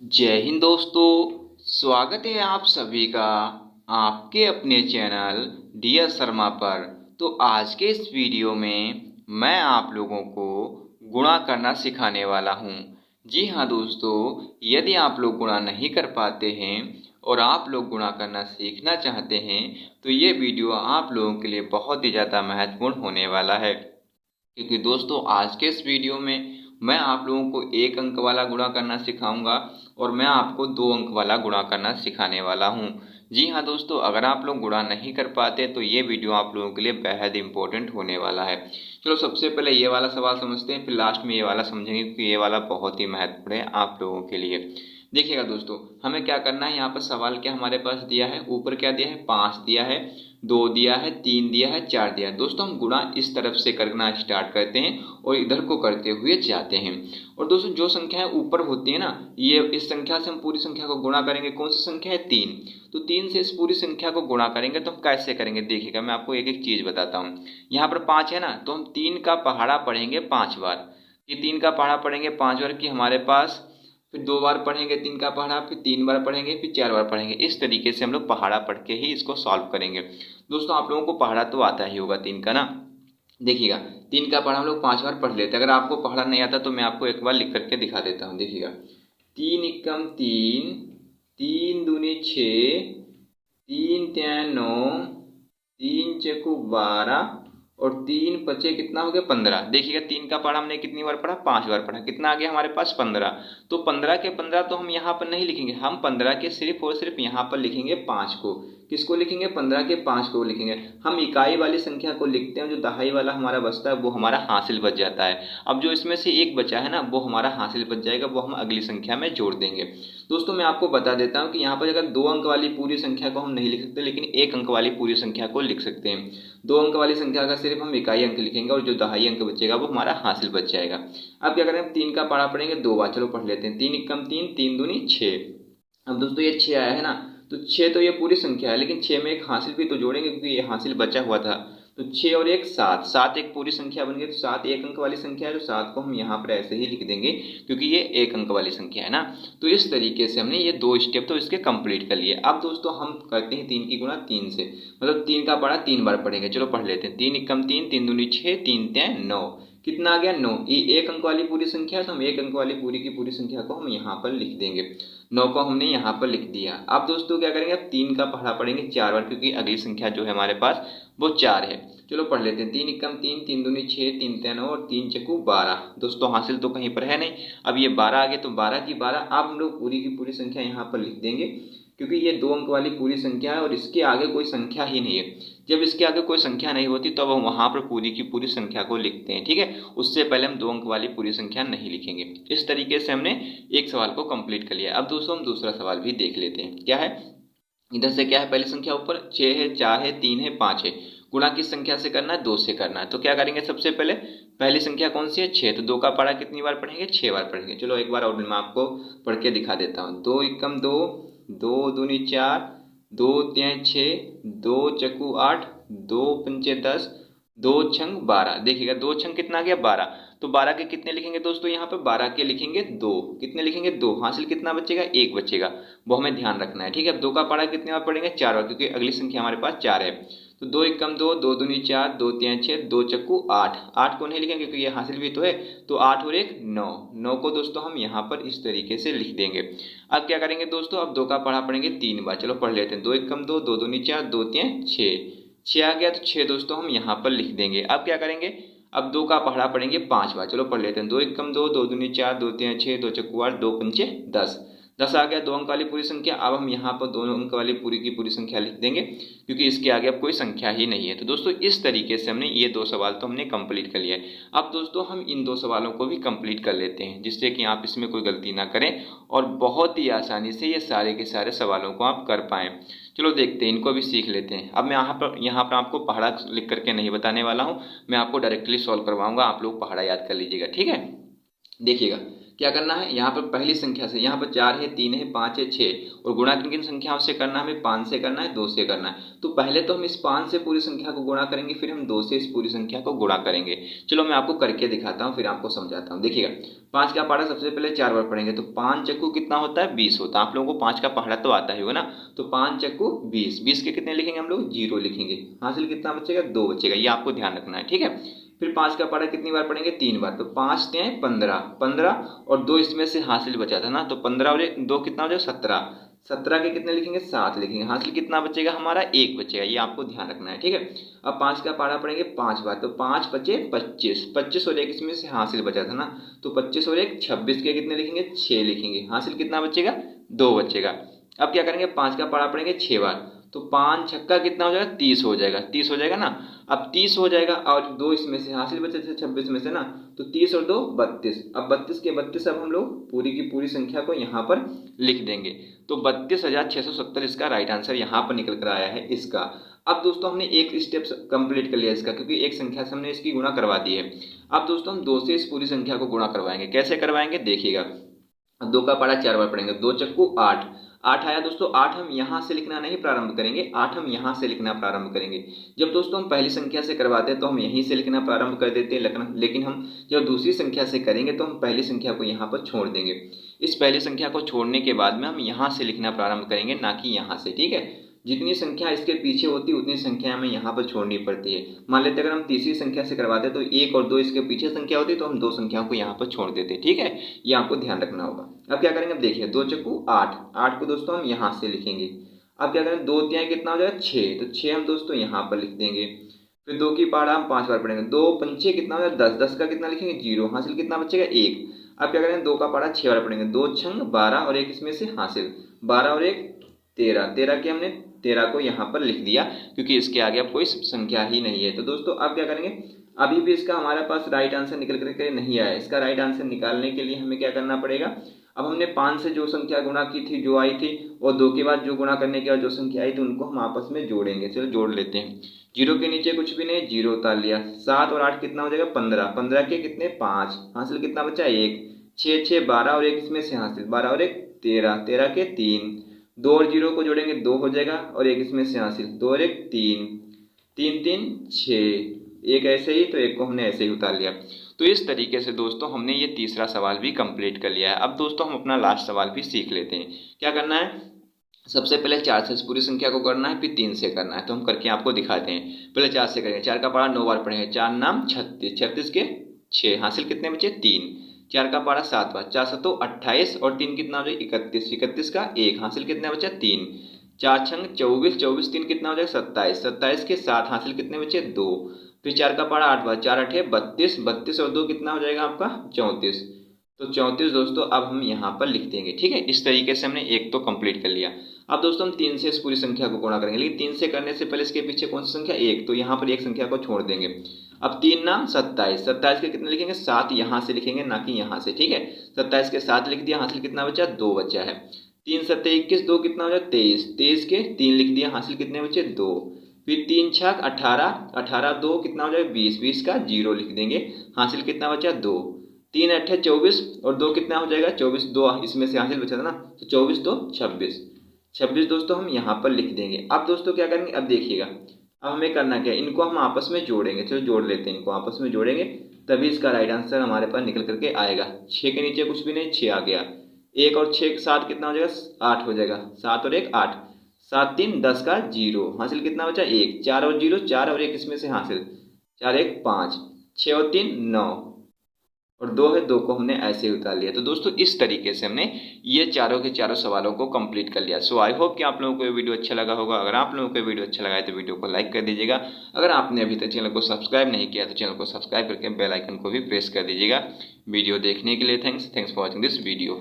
जय हिंद दोस्तों, स्वागत है आप सभी का आपके अपने चैनल डियर शर्मा पर। तो आज के इस वीडियो में मैं आप लोगों को गुणा करना सिखाने वाला हूं। जी हाँ दोस्तों, यदि आप लोग गुणा नहीं कर पाते हैं और आप लोग गुणा करना सीखना चाहते हैं तो ये वीडियो आप लोगों के लिए बहुत ही ज़्यादा महत्वपूर्ण होने वाला है। क्योंकि दोस्तों आज के इस वीडियो में मैं आप लोगों को एक अंक वाला गुणा करना सिखाऊंगा और मैं आपको दो अंक वाला गुणा करना सिखाने वाला हूं। जी हाँ दोस्तों, अगर आप लोग गुणा नहीं कर पाते तो ये वीडियो आप लोगों के लिए बेहद इंपॉर्टेंट होने वाला है। चलो सबसे पहले ये वाला सवाल समझते हैं, फिर लास्ट में ये वाला समझेंगे क्योंकि ये वाला बहुत ही महत्वपूर्ण है आप लोगों के लिए। देखिएगा दोस्तों, हमें क्या करना है, यहाँ पर सवाल क्या हमारे पास दिया है, ऊपर क्या दिया है, 5 दिया है, 2 दिया है, 3 दिया है, 4 दिया है। दोस्तों हम गुणा इस तरफ से करना स्टार्ट करते हैं और इधर को करते हुए जाते हैं। और दोस्तों जो संख्याएं ऊपर होती है ना, ये इस संख्या से हम पूरी संख्या को गुणा करेंगे। कौन सी संख्या है, 3। तो 3 से इस पूरी संख्या को गुणा करेंगे तो हम कैसे करेंगे, देखिएगा मैं आपको एक एक चीज बताता हूँ। यहाँ पर 5 है ना, तो हम 3 का पहाड़ा पढ़ेंगे 5 बार। ये 3 का पहाड़ा पढ़ेंगे 5 बार की हमारे पास, फिर 2 बार पढ़ेंगे 3 का पहाड़ा, फिर 3 बार पढ़ेंगे, फिर 4 बार पढ़ेंगे। इस तरीके से हम लोग पहाड़ा पढ़ के ही इसको सॉल्व करेंगे। दोस्तों आप लोगों को पहाड़ा तो आता ही होगा 3 का ना। देखिएगा 3 का पहाड़ा हम लोग 5 बार पढ़ लेते हैं। अगर आपको पहाड़ा नहीं आता तो मैं आपको एक बार लिख करके दिखा देता हूँ। देखिएगा 3 एकम 3, 3 दूनी 6, 3 तिया 9, 3 चौको 12 और 3 पचे कितना हो गया, 15। देखिएगा 3 का पहाड़ा हमने कितनी बार पढ़ा, 5 बार पढ़ा। कितना आ गया हमारे पास, 15। तो 15 के 15 तो हम यहाँ पर नहीं लिखेंगे, हम 15 के सिर्फ और सिर्फ यहाँ पर लिखेंगे 5 को। किसको लिखेंगे, 15 के 5 को लिखेंगे। हम इकाई वाली संख्या को लिखते हैं, जो दहाई वाला हमारा बचता है वो हमारा हासिल बच जाता है। अब जो इसमें से एक बचा है ना, वो हमारा हासिल बच जाएगा, वो हम अगली संख्या में जोड़ देंगे। दोस्तों मैं आपको बता देता हूँ कि यहाँ पर अगर 2 अंक वाली पूरी संख्या को हम नहीं लिख सकते, लेकिन 1 अंक वाली पूरी संख्या को लिख सकते हैं। 2 अंक वाली संख्या का सिर्फ हम इकाई अंक लिखेंगे और जो दहाई अंक बचेगा वो हमारा हासिल बच जाएगा। अब क्या करें, 3 का पहाड़ा पढ़ेंगे 2 बार। चलो पढ़ लेते हैं। 3 एकम 3, 3 दूनी 6। अब दोस्तों ये 6 आया है ना, तो 6 तो ये पूरी संख्या है, लेकिन 6 में एक हासिल भी तो जोड़ेंगे क्योंकि ये हासिल बचा हुआ था। तो 6 और 1 7, 7 एक पूरी संख्या बन गई। तो 7 एक अंक वाली संख्या है, तो 7 को हम यहाँ पर ऐसे ही लिख देंगे क्योंकि ये एक अंक वाली संख्या है ना। तो इस तरीके से हमने ये 2 स्टेप तो इसके कंप्लीट कर लिए। अब दोस्तों हम करते हैं 3 की गुणा 3 से, मतलब 3 का पढ़ा 3 बार पढ़ेंगे। चलो पढ़ लेते हैं। 3 एकम 3, 3 दूनी 6, 3 तिया 9। कितना आ गया, 9। ये एक अंक वाली पूरी संख्या है, तो हम एक अंक वाली पूरी की पूरी संख्या को हम यहाँ पर लिख देंगे। 9 को हमने यहाँ पर लिख दिया। अब दोस्तों क्या करेंगे, अब 3 का पहाड़ा पढ़ेंगे 4 बार, क्योंकि अगली संख्या जो है हमारे पास वो 4 है। चलो पढ़ लेते हैं। 3 एकम 3, 3 दूनी 6, 3 तिया 9 और 3 चक्कू 12। दोस्तों हासिल तो कहीं पर है नहीं, अब ये 12 आ गए, तो 12 की 12 अब हम लोग पूरी की पूरी संख्या यहाँ पर लिख देंगे, क्योंकि ये 2 अंक वाली पूरी संख्या है और इसके आगे कोई संख्या ही नहीं है। जब इसके आगे कोई संख्या नहीं होती तब हम वहाँ पर पूरी की पूरी संख्या को लिखते हैं, ठीक है। उससे पहले हम 2 अंक वाली पूरी संख्या नहीं लिखेंगे। इस तरीके से हमने एक सवाल को कंप्लीट कर लिया। अब दोस्तों हम दूसरा सवाल भी देख लेते हैं। क्या है, इधर से क्या है, पहली संख्या ऊपर 6 है, 4 है, 3 है, 5 है। गुणा किस संख्या से करना है, 2 से करना है। तो क्या करेंगे, सबसे पहले पहली संख्या कौन सी है, 6। तो 2 का पढ़ा कितनी बार पढ़ेंगे, 6 बार पढ़ेंगे। चलो एक बार और मैं आपको पढ़ के दिखा देता हूँ। 2 एकम 2, 2 दूनी 4, 2 तिया 6, 2 चक्कू 8, 2 पंचे 10, 2 छंग 12। देखिएगा 2 छंग कितना आ गया, 12। तो 12 के कितने लिखेंगे दोस्तों, यहाँ पे 12 के लिखेंगे 2। कितने लिखेंगे, 2। हासिल कितना बचेगा, 1 बचेगा, वो हमें ध्यान रखना है, ठीक है। 2 का पढ़ा कितने बार पढ़ेंगे, 4 बार, क्योंकि अगली संख्या हमारे पास 4 है। तो 2 एकम 2, 2 दूनी 4, 2 तिया 6, 2 चक्कू 8। 8 को नहीं लिखेंगे क्योंकि ये हासिल भी तो है, तो 8 और 1 9। 9 को दोस्तों हम यहाँ पर इस तरीके से लिख देंगे। अब क्या करेंगे दोस्तों, अब 2 का पढ़ा पढ़ेंगे 3 बार। चलो पढ़ लेते हैं। 2 एकम 2, 2 दूनी 4, 2 तिया 6। 6 आ गया, तो 6 दोस्तों हम यहाँ पर लिख देंगे। अब क्या करेंगे, अब 2 का पहाड़ा पढ़ेंगे 5 बार। चलो पढ़ लेते हैं। 2 एकम 2, 2 दूनी 4, 2 तिया 6, 2 चक्कू 8, 2 पंचे 10। 10 आ गया, 2 अंक वाली पूरी संख्या। अब हम यहाँ पर 2 अंक वाली पूरी की पूरी संख्या लिख देंगे, क्योंकि इसके आगे अब कोई संख्या ही नहीं है। तो दोस्तों इस तरीके से हमने ये 2 सवाल तो हमने कंप्लीट कर लिया है। अब दोस्तों हम इन 2 सवालों को भी कंप्लीट कर लेते हैं, जिससे कि आप इसमें कोई गलती ना करें और बहुत ही आसानी से ये सारे के सारे सवालों को आप कर पाएँ। चलो देखते हैं, इनको भी सीख लेते हैं। अब मैं यहाँ पर आपको पहाड़ा लिख करके नहीं बताने वाला हूँ, मैं आपको डायरेक्टली सॉल्व करवाऊंगा। आप लोग पहाड़ा याद कर लीजिएगा, ठीक है। देखिएगा क्या करना है, यहाँ पर पहली संख्या से, यहाँ पर 4 है, 3 है, 5 है, 6 और गुणा किन किन संख्याओं से करना है, हमें 5 से करना है, 2 से करना है। तो पहले तो हम इस 5 से पूरी संख्या को गुणा करेंगे, फिर हम 2 से इस पूरी संख्या को गुणा करेंगे। चलो मैं आपको करके दिखाता हूँ, फिर आपको समझाता हूँ। देखिएगा 5 का पहाड़ा सबसे पहले 4 बार पढ़ेंगे तो 5 चक्कू कितना होता है, 20 होता है। आप लोगों को 5 का पहाड़ा तो आता ही होगा ना, तो 5 चक्कू 20, 20 के कितने लिखेंगे हम लोग, 0 लिखेंगे। हासिल कितना बचेगा, 2 बचेगा, ये आपको ध्यान रखना है, ठीक है। फिर 5 का पहाड़ा कितनी बार पढ़ेंगे, 3 बार, तो 5 3 15, 15 और 2 इसमें से हासिल बचा था ना, तो 15 और 2 कितना हो जाएगा, 17, 17 के कितने लिखेंगे, 7 लिखेंगे। हासिल कितना बचेगा हमारा, 1 बचेगा, ये आपको ध्यान रखना है, ठीक है। अब 5 का पहाड़ा पढ़ेंगे 5 बार, तो 5 बचे 25, 25 और 1 इसमें से हासिल बचा था ना, तो 25 और 1 26 के कितने लिखेंगे, 6 लिखेंगे। हासिल कितना बचेगा, 2 बचेगा। अब क्या करेंगे, 5 का पहाड़ा पढ़ेंगे 6 बार, तो 5 छक्का कितना हो जाएगा, 30 हो जाएगा, 30 हो जाएगा ना। अब 30 हो जाएगा और 2 इसमें से हासिल बचे थे 26 में से ना, तो 30 और 2 32। अब 32 के 32 अब हम लोग पूरी की पूरी संख्या को यहाँ पर लिख देंगे, तो 32,670 इसका राइट आंसर यहाँ पर निकल कर आया है इसका। अब दोस्तों हमने एक स्टेप कंप्लीट कर लिया इसका, क्योंकि एक संख्या से हमने इसकी गुणा करवा दी है। अब दोस्तों हम 2 से इस पूरी संख्या को गुणा करवाएंगे। कैसे करवाएंगे, देखिएगा 2 का पहाड़ा 4 बार पढ़ेंगे, 2 चक्कू 8, 8 आया दोस्तों। 8 हम यहाँ से लिखना नहीं प्रारंभ करेंगे, 8 हम यहाँ से लिखना प्रारंभ करेंगे। जब दोस्तों हम पहली संख्या से करवाते हैं तो हम यहीं से लिखना प्रारंभ कर देते हैं, लेकिन हम जब दूसरी संख्या से करेंगे तो हम पहली संख्या को यहाँ पर छोड़ देंगे। इस पहली संख्या को छोड़ने के बाद में हम यहाँ से लिखना प्रारंभ करेंगे, ना कि यहाँ से, ठीक है। जितनी संख्या इसके पीछे होती है उतनी संख्या हमें यहाँ पर छोड़नी पड़ती है। मान लेते अगर हम तीसरी संख्या से करवाते तो 1 और 2 इसके पीछे संख्या होती, तो हम 2 संख्याओं को यहाँ पर छोड़ देते, ठीक है। ये आपको ध्यान रखना होगा। अब क्या करेंगे, अब देखिए 2 चक्कू 8, 8 को दोस्तों हम यहाँ से लिखेंगे। अब क्या करेंगे, 2 तिहाई कितना हो जाएगा, 6, तो 6 हम दोस्तों यहाँ पर लिख देंगे। फिर 2 की पहाड़ा हम 5 बार पढ़ेंगे, 2 पंचे कितना हो जाएगा, 10, 10 का कितना लिखेंगे, 0, हासिल कितना बचेगा, 1। अब क्या करेंगे, 2 का पहाड़ा 6 बार पढ़ेंगे, 2 छंग 12 और 1 इसमें से हासिल, 12 और 1 13, 13 के हमने 13 को यहाँ पर लिख दिया, क्योंकि इसके आगे अब कोई संख्या ही नहीं है। तो दोस्तों अब क्या करेंगे, अभी भी इसका हमारे पास राइट आंसर निकल करके नहीं आया। इसका राइट आंसर निकालने के लिए हमें क्या करना पड़ेगा, अब हमने 5 से जो संख्या गुणा की थी, जो आई थी, और 2 के बाद जो गुणा करने के बाद जो संख्या आई थी, उनको हम आपस में जोड़ेंगे। चलो जोड़ लेते हैं। 0 के नीचे कुछ भी नहीं, 0 उतार लिया। 7 और 8 कितना हो जाएगा, 15, 15 के कितने 5, हासिल कितना बचा 1, 6 6 12 और 1 इसमें से हासिल, 12 और 1 13, 13 के 3, 2 और 0 को जोड़ेंगे 2 हो जाएगा और 1 इसमें से हासिल, 2 और 1 3, 3 3 6, एक ऐसे ही, तो एक को हमने ऐसे ही उतार लिया। तो इस तरीके से दोस्तों हमने ये तीसरा सवाल भी कंप्लीट कर लिया है। अब दोस्तों हम अपना लास्ट सवाल भी सीख लेते हैं। क्या करना है, सबसे पहले 4 से इस पूरी संख्या को करना है, फिर 3 से करना है। तो हम करके आपको दिखाते हैं। पहले 4 से करेंगे, 4 का पहाड़ा 9 बार पढ़ेंगे, 4 नाम 36, 36 के 6, हासिल कितने बचे 3। 4 का पहाड़ा 7 बार, 4 7 28 और 3 कितना हो जाएगा 31, 31 का 1, हासिल कितने बचा 3। 4 छंग 24, 24 3 कितना हो जाएगा 27, 27 के 7, हासिल कितने बचे 2। फिर 4 का पहाड़ा 8 बार, 4 8 32, 32 और 2 कितना हो जाएगा आपका 34। तो 34 दोस्तों अब हम यहाँ पर लिख देंगे, ठीक है। इस तरीके से हमने एक तो कंप्लीट कर लिया। अब दोस्तों हम 3 से इस पूरी संख्या को गुणा करेंगे, लेकिन 3 से करने से पहले इसके पीछे कौन सी संख्या 1, तो यहाँ पर एक संख्या को छोड़ देंगे। अब 3 नाम 27, 27 के कितने लिखेंगे 7, यहाँ से लिखेंगे, ना कि यहाँ से, ठीक है। 27 के 7 लिख दिया, हासिल कितना बचा 2 बचा है। 3 7 21, 2 कितना हो जाए 23, 23 के 3 लिख दिया, हासिल कितने बचे 2। फिर 3 6 18, 18 2 कितना हो जाएगा 20, 20 का 0 लिख देंगे, हासिल कितना बचा 2। 3 8 24 और 2 कितना हो जाएगा 24, 2 इसमें से हासिल बचा था ना, तो 24 2 26, 26 दोस्तों हम यहाँ पर लिख देंगे। अब दोस्तों क्या करेंगे, अब देखिएगा अब हमें करना क्या है, इनको हम आपस में जोड़ेंगे। चलो जोड़ लेते हैं, इनको आपस में जोड़ेंगे, तभी इसका राइट आंसर हमारे पास निकल करके आएगा। 6 के नीचे कुछ भी नहीं, 6 आ गया। 1 और 6 के 7 कितना हो जाएगा 8 हो जाएगा, 7 और 1 8, 7 3 10 का 0, हासिल कितना बचा 1। 4 और 0 4 और 1 इसमें से हासिल, 4 1 5, 6 और 3 9 और 2 है, 2 को हमने ऐसे ही उतार लिया। तो दोस्तों इस तरीके से हमने ये चारों के चारों सवालों को कंप्लीट कर लिया। सो आई होप कि आप लोगों को ये वीडियो अच्छा लगा होगा। अगर आप लोगों को ये वीडियो अच्छा लगा है तो वीडियो को लाइक कर dीजिएगा। अगर आपने अभी तक चैनल को सब्सक्राइब नहीं किया तो चैनल को सब्सक्राइब करके बेल आइकन को भी प्रेस कर दीजिएगा। वीडियो देखने के लिए thanks for watching this video.